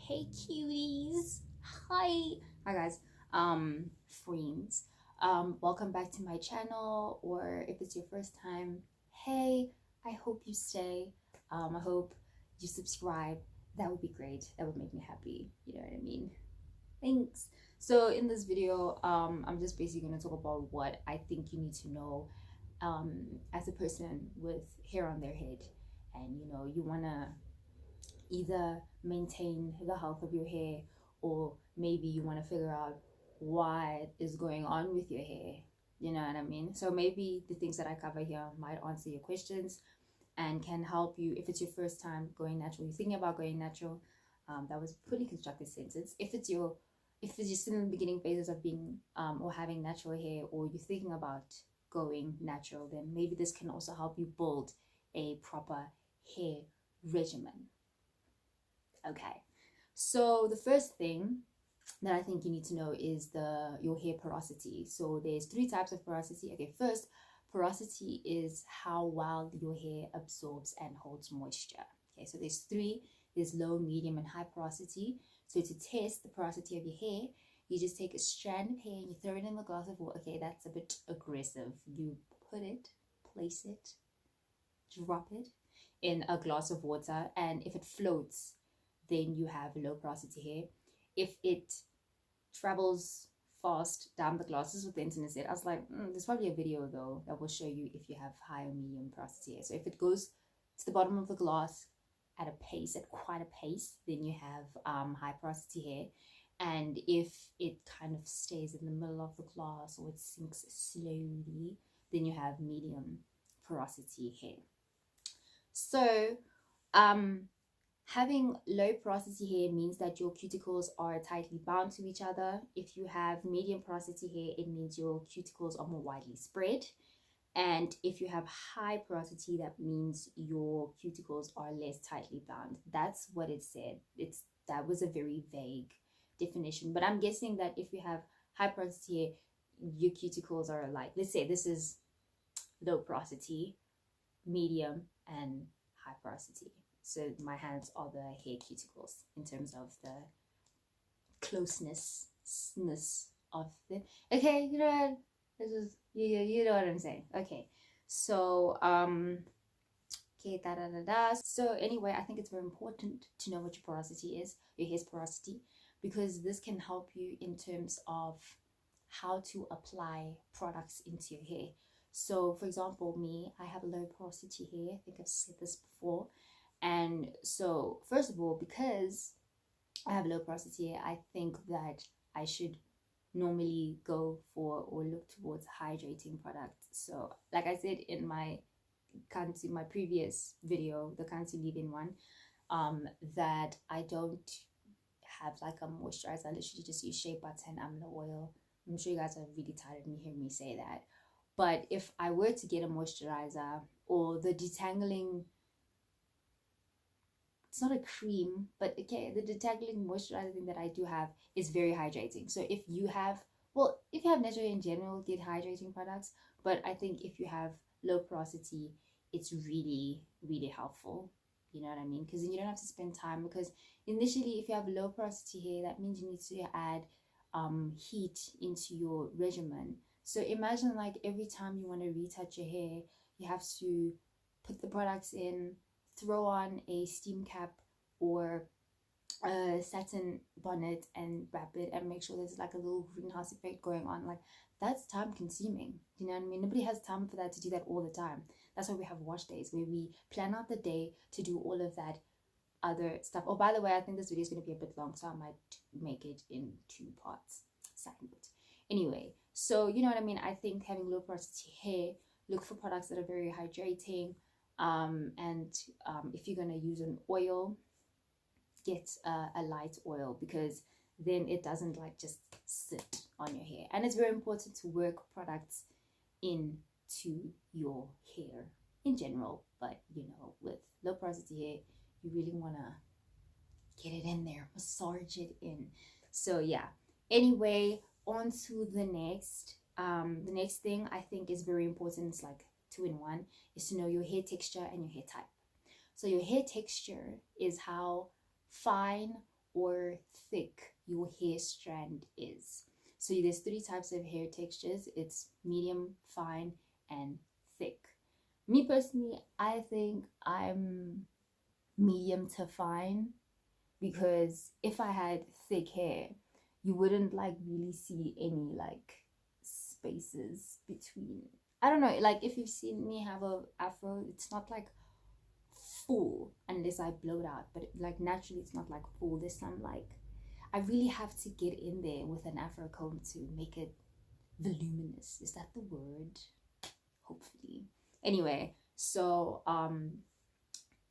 Hey cuties. Hi guys. Friends. Welcome back to my channel, or if it's your first time, hey, I hope you stay. I hope you subscribe. That would be great. That would make me happy. You know what I mean? Thanks. So in this video, I'm just basically going to talk about what I think you need to know as a person with hair on their head, and you want to either maintain the health of your hair, or maybe you want to figure out what is going on with your hair. You know what I mean? So maybe the things that I cover here might answer your questions and can help you if it's your first time going natural, you're thinking about going natural. That was a pretty constructed sentence. If it's just still in the beginning phases of being or having natural hair, or you're thinking about going natural, then maybe this can also help you build a proper hair regimen. Okay, so the first thing that I think you need to know is your hair porosity. So there's three types of porosity. Okay, first, porosity is how well your hair absorbs and holds moisture. Okay, so there's three. There's low, medium, and high porosity. So to test the porosity of your hair, you just take a strand of hair and you throw it in a glass of water. Okay, that's a bit aggressive. You place it, drop it in a glass of water, and if it floats, then you have low porosity hair. If it travels fast down the glasses, with the internet said, I was like, there's probably a video though that will show you if you have high or medium porosity hair. So if it goes to the bottom of the glass at quite a pace, then you have high porosity hair. And if it kind of stays in the middle of the glass, or it sinks slowly, then you have medium porosity hair. So having low porosity hair means that your cuticles are tightly bound to each other. If you have medium porosity hair, it means your cuticles are more widely spread. And if you have high porosity, that means your cuticles are less tightly bound. That's what it said. That was a very vague definition, but I'm guessing that if you have high porosity hair, your cuticles are like, let's say this is low porosity, medium, and high porosity. So my hands are the hair cuticles in terms of the closeness of the. Okay, you know what? This is you know what I'm saying. Okay, so okay, So anyway, I think it's very important to know what your porosity is, your hair's porosity, because this can help you in terms of how to apply products into your hair. So for example, me, I have low porosity hair. I think I've said this before. And so first of all, because I have low porosity hair, I think that I should normally go for or look towards hydrating products. So like I said in my previous video, the can't leave-in one, that I don't have like a moisturizer. I literally just use shea butter and amla oil. I'm sure you guys are really tired of me hearing me say that. But if I were to get a moisturizer, or the detangling, it's not a cream, but okay, the detangling moisturizer thing that I do have is very hydrating. So if you have natural hair in general, get hydrating products. But I think if you have low porosity, it's really, really helpful. You know what I mean? Because then you don't have to spend time, because initially if you have low porosity hair, that means you need to add heat into your regimen. So imagine like every time you want to retouch your hair, you have to put the products in, throw on a steam cap or a satin bonnet and wrap it, and make sure there's like a little greenhouse effect going on. Like, that's time consuming. You know what I mean? Nobody has time for that, to do that all the time. That's why we have wash days, where we plan out the day to do all of that other stuff. Oh, by the way, I think this video is going to be a bit long, so I might make it in 2 parts. Side note. Anyway, so you know what I mean? I think having low porosity hair, look for products that are very hydrating. And if you're going to use an oil, get a light oil, because then it doesn't like just sit on your hair. And it's very important to work products into your hair in general, but with low porosity hair, you really want to get it in there, massage it in. So yeah, anyway, on to the next thing I think is very important. It's like 2-in-1, is to know your hair texture and your hair type. So your hair texture is how fine or thick your hair strand is. So there's 3 types of hair textures. It's medium, fine, and thick. Me personally, I think I'm medium to fine, because if I had thick hair, you wouldn't like really see any like spaces between. I don't know, like if you've seen me have a afro, it's not like full unless I blow it out, but like naturally it's not like full. There's some like, I really have to get in there with an afro comb to make it voluminous. Is that the word? Hopefully. Anyway, so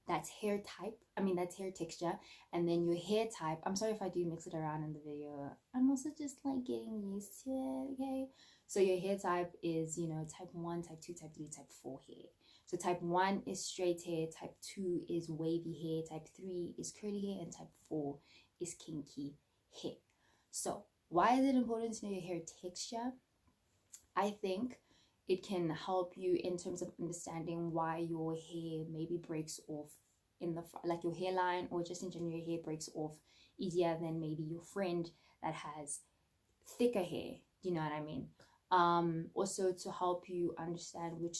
that's hair type. I mean, that's hair texture. And then your hair type, I'm sorry if I do mix it around in the video. I'm also just like getting used to it, okay? So your hair type is, you know, type 1, type 2, type 3, type 4 hair. So type 1 is straight hair, type 2 is wavy hair, type 3 is curly hair, and type 4 is kinky hair. So why is it important to know your hair texture? I think it can help you in terms of understanding why your hair maybe breaks off in the, like your hairline, or just in general your hair breaks off easier than maybe your friend that has thicker hair. Do you know what I mean? Also to help you understand which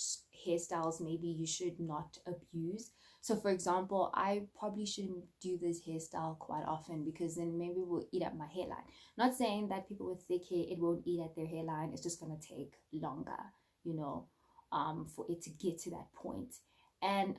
hairstyles maybe you should not abuse. So for example, I probably shouldn't do this hairstyle quite often, because then maybe it will eat at my hairline. Not saying that people with thick hair, it won't eat at their hairline, it's just going to take longer, you know, for it to get to that point. And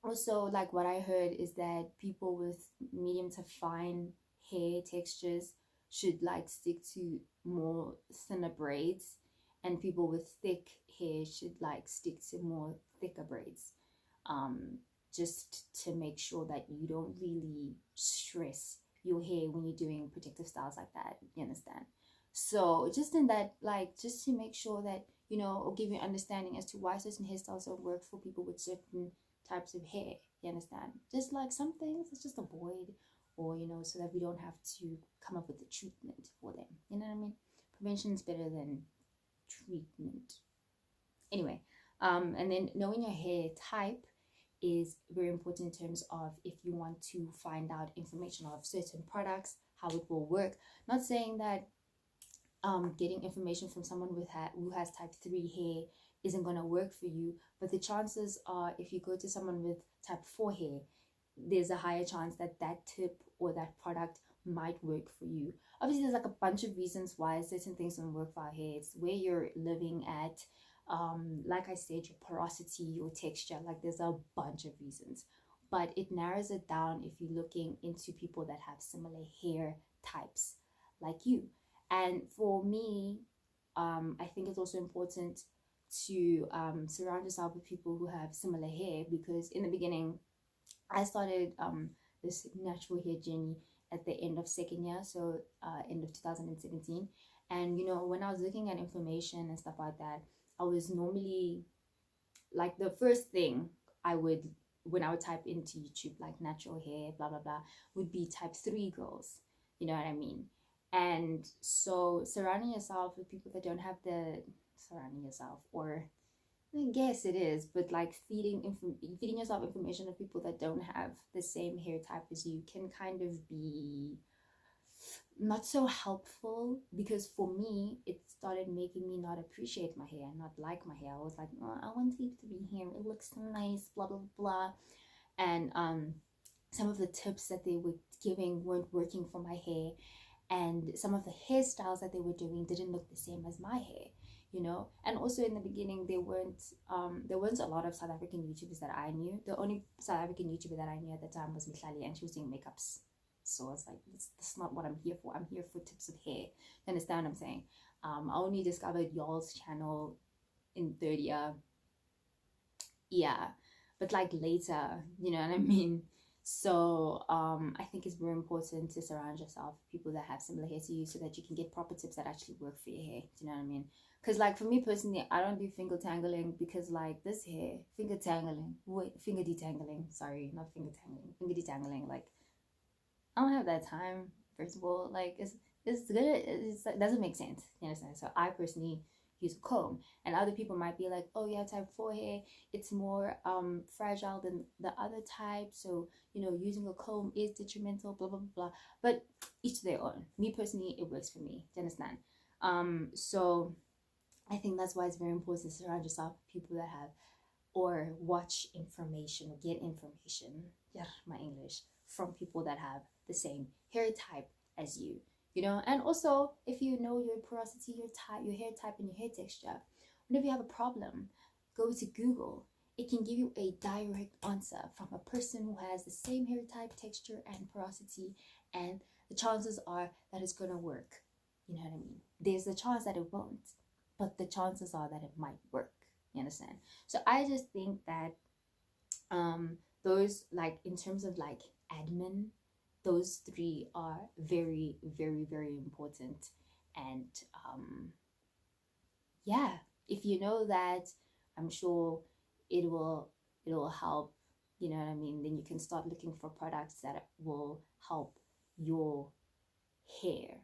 also, like what I heard is that people with medium to fine hair textures should like stick to more thinner braids, and people with thick hair should like stick to more thicker braids, just to make sure that you don't really stress your hair when you're doing protective styles like that, you understand? So just in that, like, just to make sure that, you know, or give you understanding as to why certain hairstyles don't work for people with certain types of hair, you understand? Just like some things it's just avoid, or you know, so that we don't have to come up with a treatment for them, you know what I mean? Prevention is better than treatment. Anyway, and then knowing your hair type is very important in terms of if you want to find out information of certain products, how it will work. Not saying that getting information from someone with who has type 3 hair isn't going to work for you, but the chances are if you go to someone with type 4 hair, there's a higher chance that that tip or that product might work for you. Obviously there's like a bunch of reasons why certain things don't work for our hair. It's where you're living at, like I said, your porosity, your texture, like there's a bunch of reasons, but it narrows it down if you're looking into people that have similar hair types like you. And for me, I think it's also important to surround yourself with people who have similar hair, because in the beginning I started this natural hair journey at the end of second year, so end of 2017. And you know, when I was looking at information and stuff like that, I was normally like, the first thing I would, when I would type into YouTube like natural hair blah blah blah, would be type 3 girls, you know what I mean? And so surrounding yourself with people that don't have the, surrounding yourself, or I guess it is, but like feeding yourself information of people that don't have the same hair type as you can kind of be not so helpful. Because for me, it started making me not appreciate my hair, not like my hair. I was like, oh, I want it to be here, it looks nice, blah blah blah. And some of the tips that they were giving weren't working for my hair, and some of the hairstyles that they were doing didn't look the same as my hair, you know. And also in the beginning, there weren't a lot of South African YouTubers that I knew. The only South African YouTuber that I knew at the time was Mihlali, and she was doing makeups. So I was like, that's not what I'm here for. I'm here for tips of hair. You understand what I'm saying? I only discovered y'all's channel in third year. Yeah, but like later, you know what I mean? So I think it's very important to surround yourself with people that have similar hair to you, so that you can get proper tips that actually work for your hair. Do you know what I mean? Because like for me personally, I don't do finger tangling, because like this hair, finger detangling, sorry, not finger tangling, finger detangling, like I don't have that time. First of all, like it's good, it doesn't make sense, you understand? So I personally use a comb. And other people might be like, oh yeah, type 4 hair, it's more fragile than the other type, so using a comb is detrimental, blah blah blah. But each to their own. Me personally, it works for me. Do you understand? So I think that's why it's very important to surround yourself with people that have, or watch information or get information, yeah, my English, from people that have the same hair type as you. And also, if you know your porosity, your type, your hair type, and your hair texture, whenever you have a problem, go to Google. It can give you a direct answer from a person who has the same hair type, texture, and porosity, and the chances are that it's gonna work. You know what I mean? There's a chance that it won't, but the chances are that it might work. You understand? So I just think that those, like, in terms of like admin, those three are very, very, very important. And yeah, if you know that, I'm sure it will help. You know what I mean? Then you can start looking for products that will help your hair,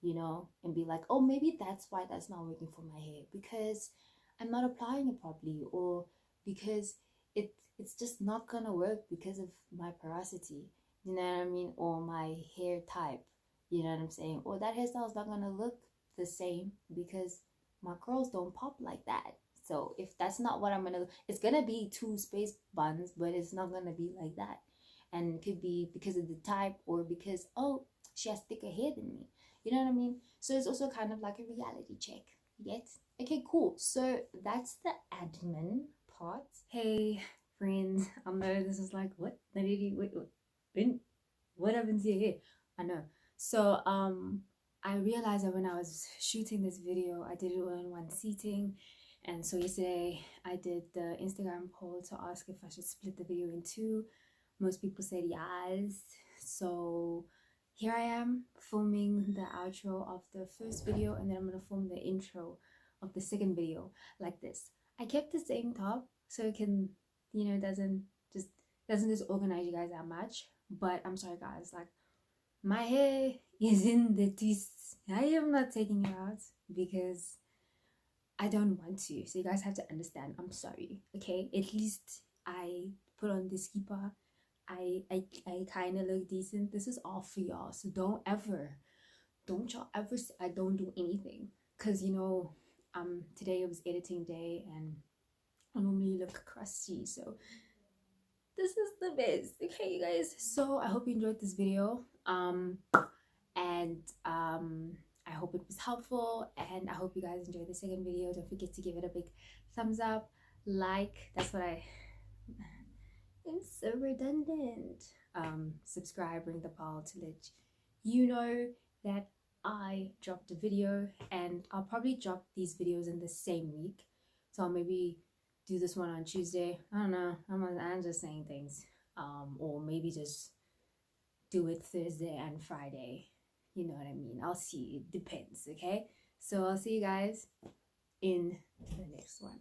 and be like, oh, maybe that's why that's not working for my hair, because I'm not applying it properly, or because it's just not gonna work because of my porosity, you know what I mean, or my hair type, you know what I'm saying, or that hairstyle is not gonna look the same because my curls don't pop like that. So if that's not what I'm gonna, it's gonna be two space buns, but it's not gonna be like that. And it could be because of the type, or because, oh, she has thicker hair than me. You know what I mean? So it's also kind of like a reality check. Yet, okay, cool. So that's the admin part. Hey, friends. I know this is like, what? What happens to your hair? I know. So I realized that when I was shooting this video, I did it all in one seating. And so yesterday I did the Instagram poll to ask if I should split the video in two. Most people said yes. So here I am filming the outro of the first video, and then I'm going to film the intro of the second video like this. I kept the same top so it can, doesn't just organize you guys that much. But I'm sorry guys, like, my hair is in the twists. I am not taking it out because I don't want to. So you guys have to understand. I'm sorry, okay? At least I put on the skipper. I kind of look decent. This is all for y'all. So don't y'all ever say I don't do anything. Because, today it was editing day and I normally look crusty. So this is the best. Okay, you guys. So I hope you enjoyed this video. I hope it was helpful, and I hope you guys enjoyed the second video. Don't forget to give it a big thumbs up, like, that's what I'm so redundant. Subscribe, ring the bell to let you know that I dropped a video, and I'll probably drop these videos in the same week. So I'll maybe do this one on Tuesday. I don't know. I'm just saying things. Or maybe just do it Thursday and Friday. You know what I mean? I'll see. It depends, okay? So I'll see you guys in the next one.